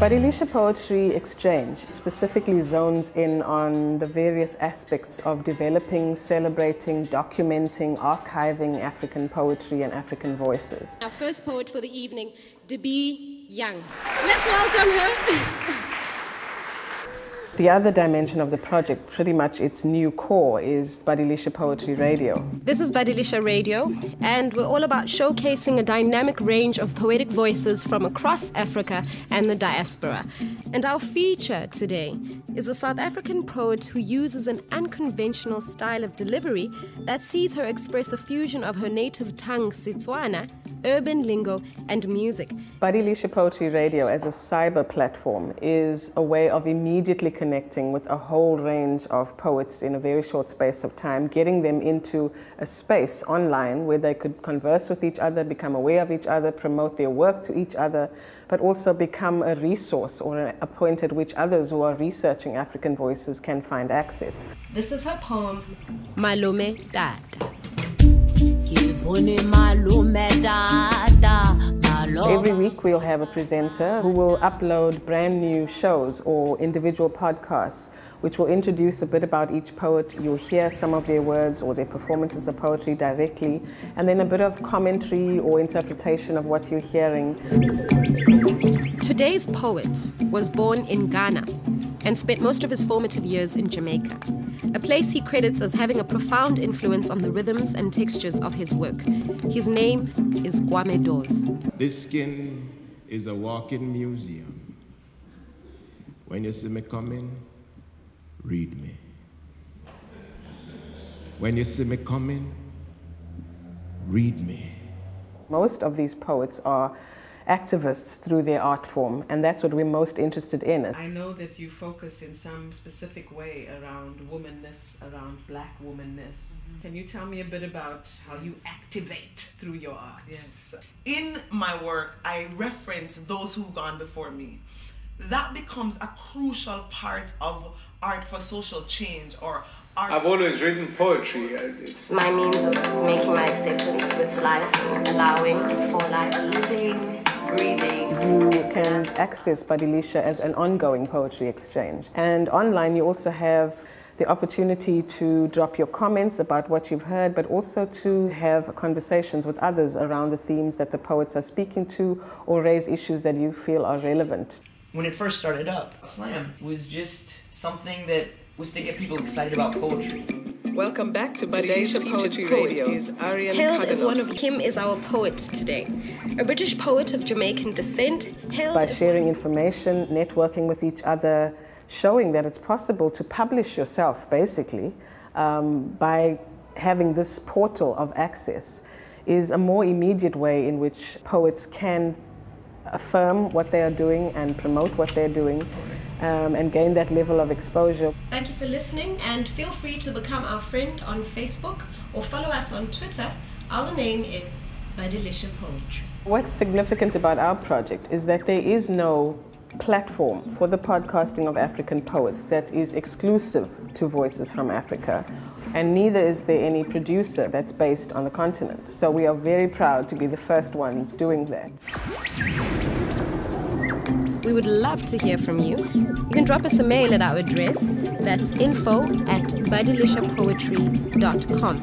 Badilisha Poetry Exchange specifically zones in on the various aspects of developing, celebrating, documenting, archiving African poetry and African voices. Our first poet for the evening, Debbie Young. Let's welcome her. The other dimension of the project, pretty much its new core, is Badilisha Poetry Radio. This is Badilisha Radio, and we're all about showcasing a dynamic range of poetic voices from across Africa and the diaspora. And our feature today is a South African poet who uses an unconventional style of delivery that sees her express a fusion of her native tongue, Setswana, urban lingo, and music. Badilisha Poetry Radio as a cyber platform is a way of immediately connecting with a whole range of poets in a very short space of time, getting them into a space online where they could converse with each other, become aware of each other, promote their work to each other, but also become a resource or a point at which others who are researching African voices can find access. This is her poem, Malume Dada. Every week we'll have a presenter who will upload brand new shows or individual podcasts which will introduce a bit about each poet. You'll hear some of their words or their performances of poetry directly, and then a bit of commentary or interpretation of what you're hearing. Today's poet was born in Ghana and spent most of his formative years in Jamaica, a place he credits as having a profound influence on the rhythms and textures of his work. His name is Kwame Dawes. This skin is a walking museum. When you see me coming, read me. When you see me coming, read me. Most of these poets are activists through their art form, and that's what we're most interested in. I know that you focus in some specific way around womanness, around black womanness. Can you tell me a bit about how you activate through your art? Yes. In my work, I reference those who've gone before me. That becomes a crucial part of art for social change or art. I've always written poetry. It's my means of making my acceptance with life, allowing for life, living, breathing. You can access Badilisha as an ongoing poetry exchange. And online you also have the opportunity to drop your comments about what you've heard, but also to have conversations with others around the themes that the poets are speaking to or raise issues that you feel are relevant. When it first started up, slam was just something that was to get people excited about poetry. Welcome back to Badilisha Poetry Radio. Hailed as one of him is our poet today. A British poet of Jamaican descent, hailed by sharing information, networking with each other, showing that it's possible to publish yourself, basically, by having this portal of access, is a more immediate way in which poets can affirm what they are doing and promote what they're doing, and gain that level of exposure. Thank you for listening, and feel free to become our friend on Facebook or follow us on Twitter. Our name is Badilisha Poetry. What's significant about our project is that there is no platform for the podcasting of African poets that is exclusive to Voices from Africa, and neither is there any producer that's based on the continent. So we are very proud to be the first ones doing that. We would love to hear from you. You can drop us a mail at our address. That's info@badilishapoetry.com.